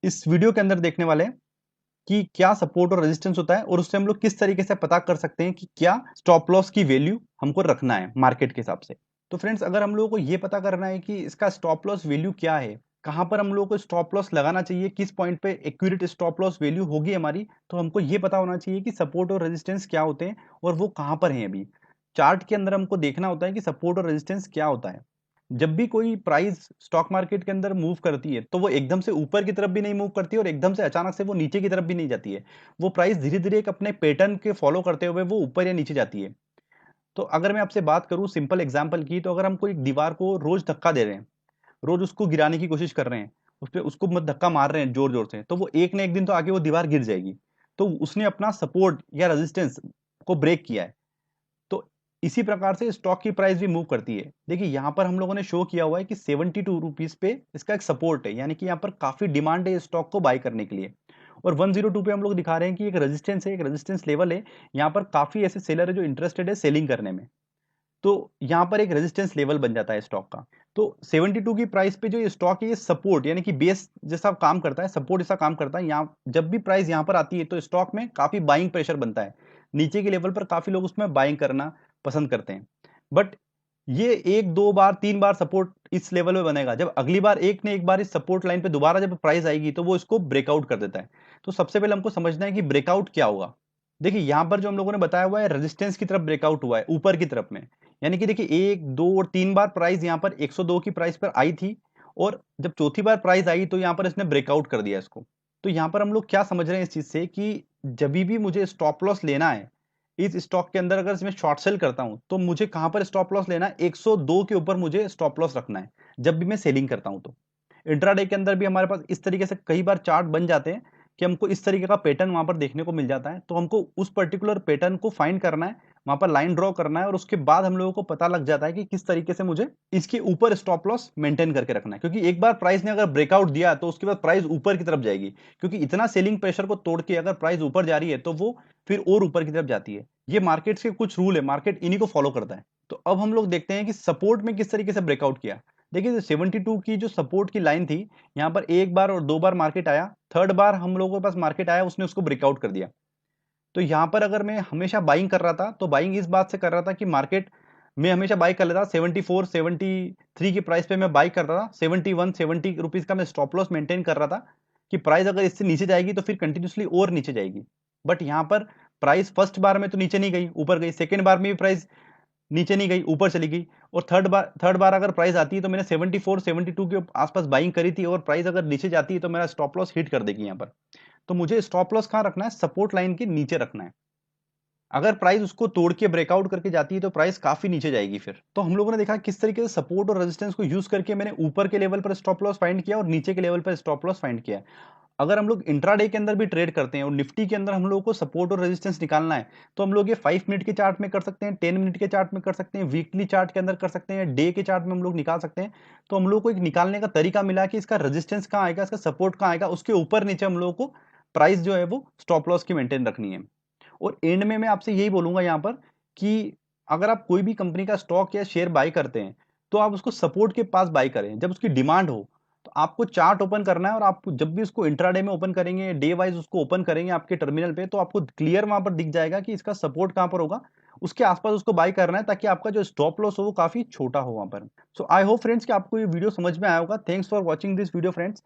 इस वीडियो के अंदर देखने वाले हैं कि क्या सपोर्ट और रेजिस्टेंस होता है और उससे हम लोग किस तरीके से पता कर सकते हैं कि क्या स्टॉप लॉस की वैल्यू हमको रखना है मार्केट के हिसाब से। तो फ्रेंड्स, अगर हम लोगों को ये पता करना है कि इसका स्टॉप लॉस वैल्यू क्या है, कहाँ पर हम लोगों को स्टॉप लॉस लगाना चाहिए, किस पॉइंट पे एक्यूरेट स्टॉप लॉस वैल्यू होगी हमारी, तो हमको ये पता होना चाहिए कि सपोर्ट और रेजिस्टेंस क्या होते हैं और वो कहाँ पर हैं। अभी चार्ट के अंदर हमको देखना होता है कि सपोर्ट और रेजिस्टेंस क्या होता है। जब भी कोई प्राइस स्टॉक मार्केट के अंदर मूव करती है तो वो एकदम से ऊपर की तरफ भी नहीं मूव करती है और एकदम से अचानक से वो नीचे की तरफ भी नहीं जाती है। वो प्राइस धीरे धीरे एक अपने पैटर्न के फॉलो करते हुए वो ऊपर या नीचे जाती है। तो अगर मैं आपसे बात करूं सिंपल एग्जांपल की, तो अगर हम कोई दीवार को रोज धक्का दे रहे हैं, रोज उसको गिराने की कोशिश कर रहे हैं, उस पर उसको मत धक्का मार रहे हैं जोर जोर से, तो वो एक ना एक दिन तो आगे वो दीवार गिर जाएगी। तो उसने अपना सपोर्ट या रेजिस्टेंस को ब्रेक किया है। तो इसी प्रकार से स्टॉक की प्राइस भी मूव करती है। देखिए यहाँ पर हम लोगों ने शो किया हुआ है कि 72 रुपीज पे इसका एक सपोर्ट है, यानी कि यहाँ पर काफी डिमांड है स्टॉक को बाय करने के लिए। और 102 पे हम लोग दिखा रहे हैं कि एक रेजिस्टेंस है, एक रेजिस्टेंस लेवल है। यहाँ पर काफी ऐसे सेलर है जो इंटरेस्टेड है सेलिंग करने में। तो यहाँ पर एक रेजिस्टेंस लेवल बन जाता है स्टॉक का। तो 72 की प्राइस पे जो ये स्टॉक है ये सपोर्ट यानी कि बेस जैसा काम करता है, सपोर्ट जैसा काम करता है। यहाँ जब भी प्राइस यहाँ पर आती है तो स्टॉक में काफी बाइंग प्रेशर बनता है। नीचे के लेवल पर काफी लोग उसमें बाइंग करना पसंद करते हैं। बट ये एक दो बार तीन बार सपोर्ट इस लेवल में बनेगा, जब अगली बार एक ने एक बार इस सपोर्ट लाइन पे दोबारा जब प्राइस आएगी तो वो इसको ब्रेकआउट कर देता है। तो सबसे पहले हमको समझना है कि ब्रेकआउट क्या होगा। देखिए यहाँ पर जो हम लोगों ने बताया हुआ है रेजिस्टेंस की तरफ ब्रेकआउट हुआ है ऊपर की तरफ में। यानी कि देखिए एक दो और तीन बार प्राइस यहाँ पर 102 की प्राइस पर आई थी, और जब चौथी बार प्राइस आई तो यहाँ पर इसने ब्रेकआउट कर दिया इसको। तो यहाँ पर हम लोग क्या समझ रहे हैं इस चीज से कि जब भी मुझे स्टॉप लॉस लेना है इस स्टॉक के अंदर, अगर मैं शॉर्ट सेल करता हूं तो मुझे कहां पर स्टॉप लॉस लेना है, 102 के ऊपर मुझे स्टॉप लॉस रखना है जब भी मैं सेलिंग करता हूं। तो इंट्राडे के अंदर भी हमारे पास इस तरीके से कई बार चार्ट बन जाते हैं कि हमको इस तरीके का पैटर्न वहां पर देखने को मिल जाता है। तो हमको उस पर्टिकुलर पैटर्न को फाइंड करना है, वहां पर लाइन ड्रॉ करना है, और उसके बाद हम लोगों को पता लग जाता है कि किस तरीके से मुझे इसके ऊपर स्टॉप लॉस मेंटेन करके रखना है। क्योंकि एक बार प्राइस ने अगर ब्रेकआउट दिया तो उसके बाद प्राइस ऊपर की तरफ जाएगी, क्योंकि इतना सेलिंग प्रेशर को तोड़ के अगर प्राइस ऊपर जा रही है तो वो फिर और ऊपर की तरफ जाती है। ये मार्केट्स के कुछ रूल है, मार्केट इन्हीं को फॉलो करता है। तो अब हम लोग देखते हैं कि सपोर्ट में किस तरीके से ब्रेकआउट किया। देखिए 72 की जो सपोर्ट की लाइन थी, यहाँ पर एक बार और दो बार मार्केट आया, थर्ड बार हम लोगों के पास मार्केट आया उसने उसको ब्रेकआउट कर दिया। तो यहाँ पर अगर मैं हमेशा बाइंग कर रहा था तो बाइंग इस बात से कर रहा था कि मार्केट मैं हमेशा बाई कर लेता, 74 73 की प्राइस पे मैं बाई कर रहा था, 71 70 रुपीज का मैं स्टॉप लॉस मेंटेन कर रहा था कि प्राइस अगर इससे नीचे जाएगी तो फिर कंटिन्यूसली और नीचे जाएगी। बट यहाँ पर प्राइस फर्स्ट बार में तो नीचे नहीं गई, ऊपर गई, सेकेंड बार में भी प्राइस नीचे नहीं गई, ऊपर चली गई, और थर्ड बार अगर प्राइस आती है तो मैंने 74 72 के आसपास बाइंग करी थी, और प्राइस अगर नीचे जाती है तो मेरा स्टॉप लॉस हिट कर देगी यहाँ पर। तो मुझे स्टॉप लॉस कहाँ रखना है, सपोर्ट लाइन के नीचे रखना है। अगर प्राइस उसको तोड़ के ब्रेकआउट करके जाती है तो प्राइस काफी नीचे जाएगी। फिर तो हम लोगों ने देखा किस तरीके से सपोर्ट और रेजिस्टेंस को यूज करके मैंने ऊपर के लेवल पर स्टॉप लॉस फाइंड किया और नीचे के लेवल पर स्टॉप लॉस फाइंड किया। अगर हम लोग इंट्राडे के अंदर भी ट्रेड करते हैं और निफ्टी के अंदर हम लोगों को सपोर्ट और रेजिस्टेंस निकालना है, तो हम लोग ये 5 मिनट के चार्ट में कर सकते हैं, 10 मिनट के चार्ट में कर सकते हैं, वीकली चार्ट के अंदर कर सकते हैं, डे के चार्ट में हम लोग निकाल सकते हैं। तो हम लोग को एक निकालने का तरीका मिला कि इसका रेजिस्टेंस कहाँ आएगा, इसका सपोर्ट कहाँ आएगा, उसके ऊपर नीचे हम लोगों को प्राइस जो है वो स्टॉप लॉस की मेंटेन रखनी है। और एंड में मैं आपसे यही बोलूंगा यहाँ पर कि अगर आप कोई भी कंपनी का स्टॉक या शेयर बाय करते हैं तो आप उसको सपोर्ट के पास बाय करें जब उसकी डिमांड हो। तो आपको चार्ट ओपन करना है और आप जब भी उसको इंट्राडे में ओपन करेंगे, डे वाइज उसको ओपन करेंगे आपके टर्मिनल पे, तो आपको क्लियर वहां पर दिख जाएगा कि इसका सपोर्ट कहां पर होगा, उसके आसपास उसको बाय करना है ताकि आपका जो स्टॉप लॉस हो वो काफी छोटा हो वहां पर। सो आई होप फ्रेंड्स कि आपको ये वीडियो समझ में आया होगा। Thanks for watching this video friends.